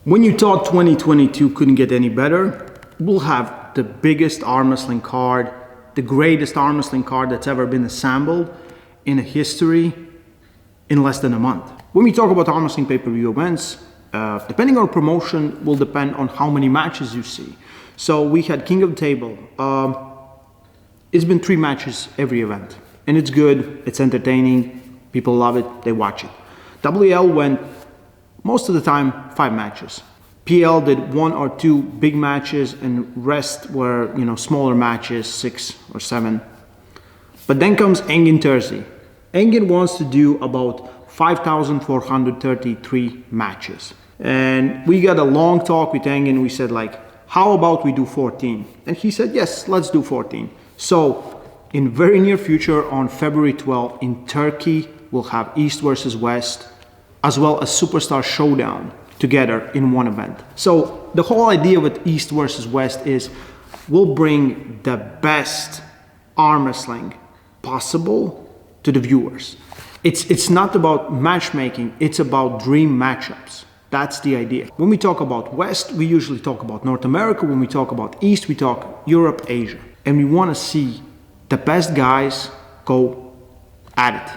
When you thought 2022 couldn't get any better, we'll have the biggest arm wrestling card, the greatest arm wrestling card that's ever been assembled in a history in less than a month. When we talk about arm wrestling pay-per-view events, depending on promotion will depend on how many matches you see. So we had King of the Table. It's been 3 matches every event, and it's good, it's entertaining, people love it, they watch it. WL went most of the time 5 matches. PL did 1 or 2 big matches, and rest were, smaller matches, 6 or 7. But then comes Engin Terzi. Engin wants to do about 5,433 matches. And we got a long talk with Engin. We said, how about we do 14? And he said, yes, let's do 14. So in very near future, on February 12th in Turkey, we'll have East versus West, as well as Superstar Showdown together in one event. So the whole idea with East versus West is we'll bring the best arm wrestling possible to the viewers. It's not about matchmaking, it's about dream matchups. That's the idea. When we talk about West, we usually talk about North America. When we talk about East, we talk Europe, Asia. And we want to see the best guys go at it.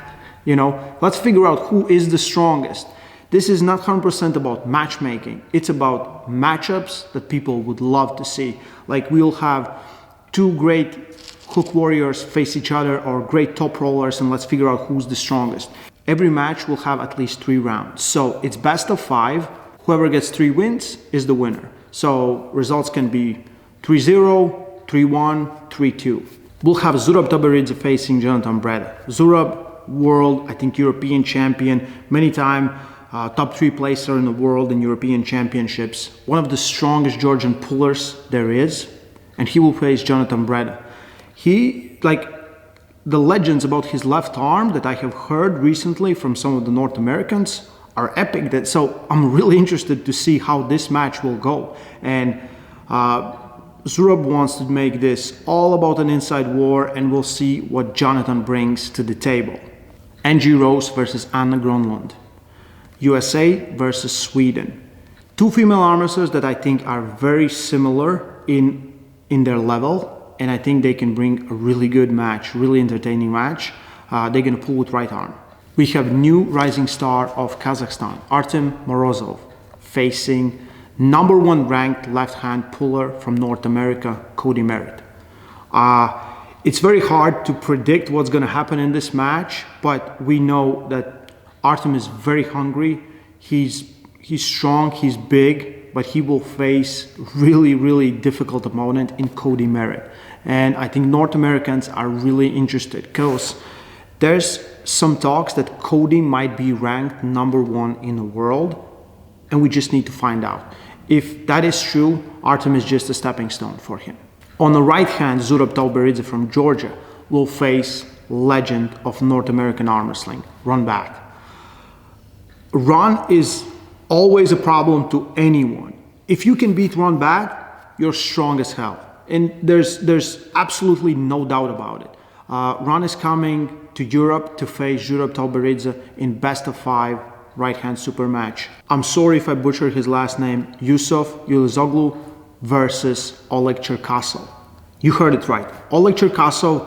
Let's figure out who is the strongest. This is not 100% about matchmaking. It's about matchups that people would love to see. We'll have 2 great hook warriors face each other, or great top rollers, and let's figure out who's the strongest. Every match will have at least 3 rounds. So it's best of 5. Whoever gets 3 wins is the winner. So results can be 3-0, 3-1, 3-2. We'll have Zurab Tabaridze facing Jonathan Breda. Zurab, world, I think European champion, many time top 3 placer in the world in European championships. One of the strongest Georgian pullers there is. And he will face Jonathan Breda. The legends about his left arm that I have heard recently from some of the North Americans are epic. So I'm really interested to see how this match will go. And Zurab wants to make this all about an inside war, and we'll see what Jonathan brings to the table. Angie Rose versus Anna Gronlund. USA versus Sweden. 2 female arm wrestlers that I think are very similar in their level. And I think they can bring a really good match, really entertaining match. They're going to pull with right arm. We have new rising star of Kazakhstan, Artem Morozov, facing #1 ranked left-hand puller from North America, Cody Merritt. It's very hard to predict what's going to happen in this match, but we know that Artem is very hungry. He's strong, he's big, but he will face really, really difficult opponent in Cody Merritt. And I think North Americans are really interested because there's some talks that Cody might be ranked #1 in the world, and we just need to find out. If that is true, Artem is just a stepping stone for him. On the right hand, Zurab Tabaridze from Georgia will face legend of North American arm wrestling, Ron Back. Ron is always a problem to anyone. If you can beat Ron Back, you're strong as hell. And there's absolutely no doubt about it. Ron is coming to Europe to face Zurab Tabaridze in best of 5 right-hand super match. I'm sorry if I butchered his last name. Yusuf Yıldızoğlu versus Oleg Cherkasov. You heard it right. Oleg Cherkasov,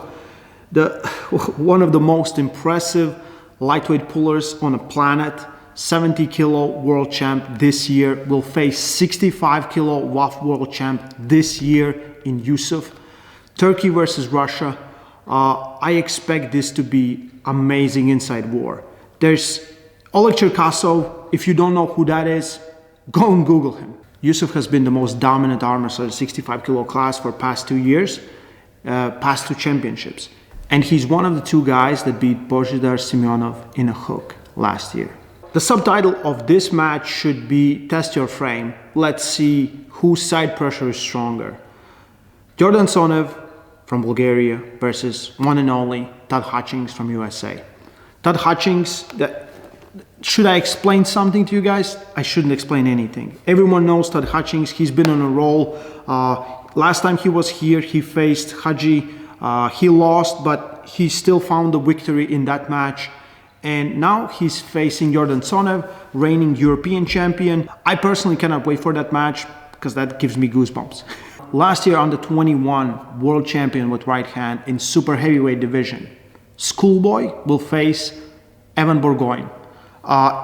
one of the most impressive lightweight pullers on the planet. 70 kilo world champ this year, will face 65 kilo WAF world champ this year in Yusuf. Turkey versus Russia. I expect this to be amazing inside war. There's Oleg Cherkasov. If you don't know who that is, go and Google him. Yusuf has been the most dominant arm wrestler in the 65 kilo class for past 2 years, past 2 championships. And he's one of the 2 guys that beat Božidar Semyonov in a hook last year. The subtitle of this match should be Test Your Frame. Let's see whose side pressure is stronger. Yordan Tsonev from Bulgaria versus one and only Todd Hutchings from USA. Todd Hutchings, should I explain something to you guys? I shouldn't explain anything. Everyone knows Todd Hutchings. He's been on a roll. Last time he was here, he faced Hadji. He lost, but he still found the victory in that match. And now he's facing Yordan Tsonev, reigning European champion. I personally cannot wait for that match because that gives me goosebumps. Last year, under 21 world champion with right hand in super heavyweight division, Schoolboy will face Evan Bourgoin.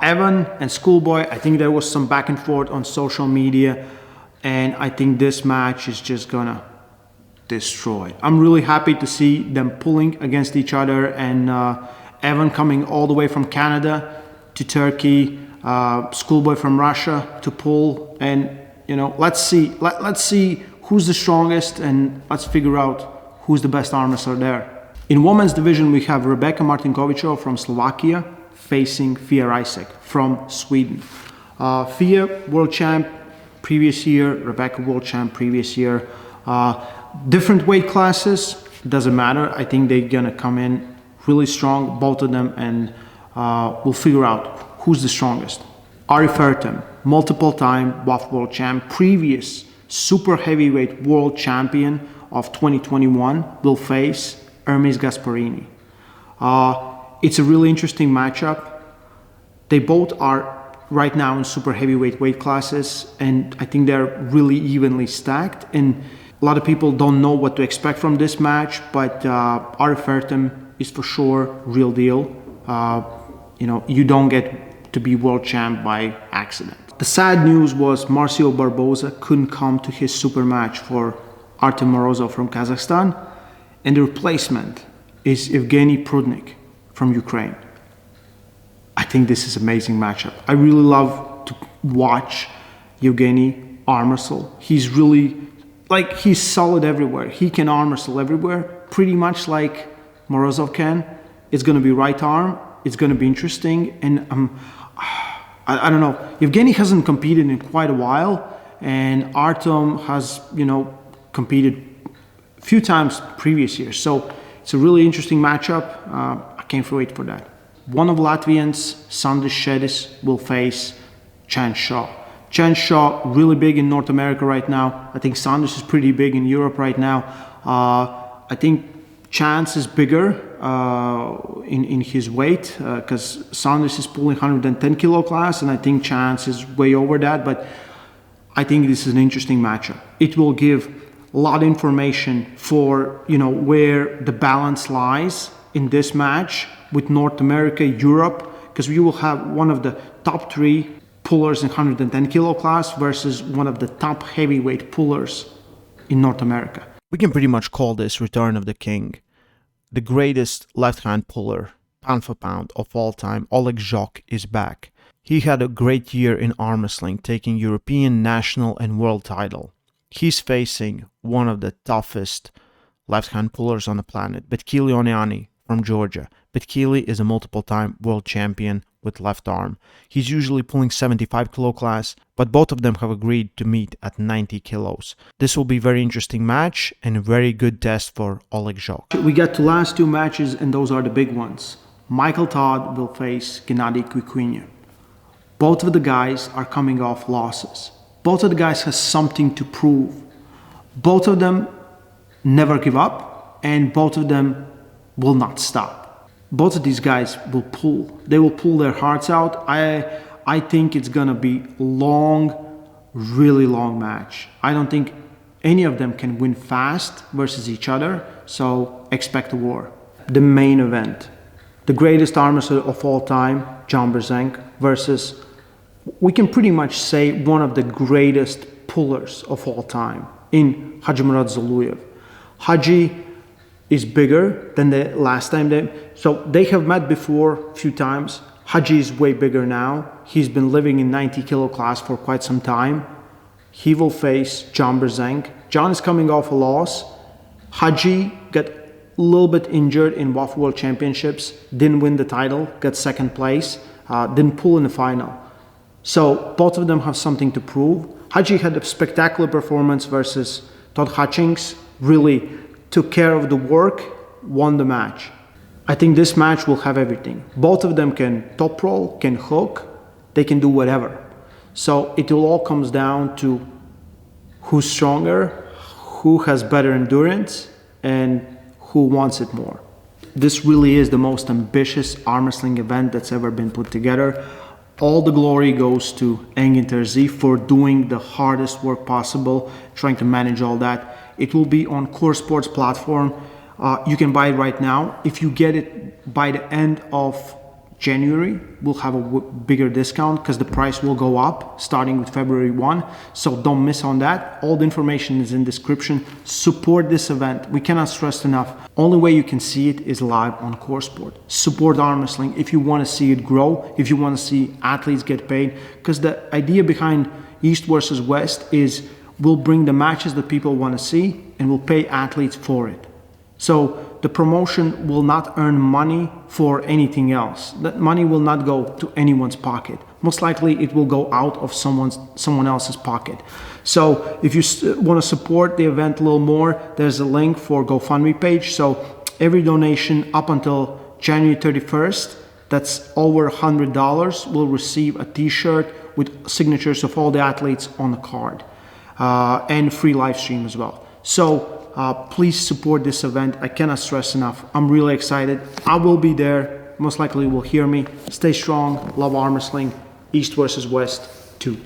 Evan and Schoolboy, I think there was some back and forth on social media, and I think this match is just gonna destroy. I'm really happy to see them pulling against each other, and Evan coming all the way from Canada to Turkey, Schoolboy from Russia to pull, and let's see who's the strongest, and let's figure out who's the best arm wrestler there. In women's division, we have Rebeka Martinkovicova from Slovakia facing Reisek from Sweden. Fia, world champ previous year, Rebeka world champ previous year. Different weight classes, doesn't matter. I think they're gonna come in really strong, both of them, and we'll figure out who's the strongest. Arif Ertem, multiple time WAF world champ, previous super heavyweight world champion of 2021, will face Ermes Gasparini. It's a really interesting matchup. They both are right now in super heavyweight weight classes, and I think they're really evenly stacked. And a lot of people don't know what to expect from this match, but Arif Ertem is for sure real deal. You don't get to be world champ by accident. The sad news was Marcio Barboza couldn't come to his super match for Artem Morozov from Kazakhstan, and the replacement is Yevgenii Prudnyk from Ukraine. I think this is an amazing matchup. I really love to watch Yevgenii arm wrestle. He's really, he's solid everywhere. He can arm wrestle everywhere, pretty much like Morozov can. It's going to be right arm. It's going to be interesting. And I don't know. Yevgenii hasn't competed in quite a while, and Artyom has, competed a few times previous years. So it's a really interesting matchup. I can't wait for that. One of Latvians, Sandis Šedis, will face Chance Shaw. Chance Shaw, really big in North America right now. I think Sandis is pretty big in Europe right now. I think Chance is bigger in his weight because Sandis is pulling 110 kilo class, and I think Chance is way over that. But I think this is an interesting matchup. It will give a lot of information for where the balance lies in this match with North America, Europe, because we will have one of the top 3 pullers in 110 kilo class versus one of the top heavyweight pullers in North America. We can pretty much call this Return of the King. The greatest left-hand puller, pound for pound, of all time, Oleg Zhokh, is back. He had a great year in arm wrestling, taking European, national, and world title. He's facing one of the toughest left-hand pullers on the planet, Betkili Oniani from Georgia. Betkili is a multiple-time world champion with left arm. He's usually pulling 75 kilo class, but both of them have agreed to meet at 90 kilos. This will be a very interesting match and a very good test for Oleg Zhokh. We got to last 2 matches, and those are the big ones. Michael Todd will face Genadi Kvikvinia. Both of the guys are coming off losses. Both of the guys have something to prove. Both of them never give up, and both of them will not stop. Both of these guys will pull. They will pull their hearts out. I think it's gonna be long, really long match. I don't think any of them can win fast versus each other, so expect a war. The main event, the greatest arm wrestler of all time, Brzenk, versus, we can pretty much say, one of the greatest pullers of all time in Khadzimurat Zoloev. Haji is bigger than the last time so they have met before a few times. Haji is way bigger now. He's been living in 90 kilo class for quite some time. He will face Brzenk. John is coming off a loss. Haji got a little bit injured in WAF World Championships, didn't win the title, got second place, didn't pull in the final. So both of them have something to prove. Haji had a spectacular performance versus Todd Hutchings, really took care of the work, won the match. I think this match will have everything. Both of them can top roll, can hook, they can do whatever. So it all comes down to who's stronger, who has better endurance, and who wants it more. this really is the most ambitious arm wrestling event that's ever been put together. All the glory goes to Engin Terzi for doing the hardest work possible, trying to manage all that. It will be on Core Sports platform. You can buy it right now. If you get it by the end of January, we'll have a bigger discount because the price will go up starting with February 1. So don't miss on that. All the information is in description. Support this event. We cannot stress enough. Only way you can see it is live on Core Sport. Support arm wrestling if you want to see it grow, if you want to see athletes get paid. Because the idea behind East versus West is we'll bring the matches that people want to see and we'll pay athletes for it. So the promotion will not earn money for anything else. That money will not go to anyone's pocket. Most likely it will go out of someone else's pocket. So if you want to support the event a little more, there's a link for GoFundMe page. So every donation up until January 31st, that's over $100, will receive a t-shirt with signatures of all the athletes on the card and free live stream as well. So please support this event. I cannot stress enough. I'm really excited. I will be there. Most likely you will hear me. Stay strong. Love arm wrestling. East versus West 2.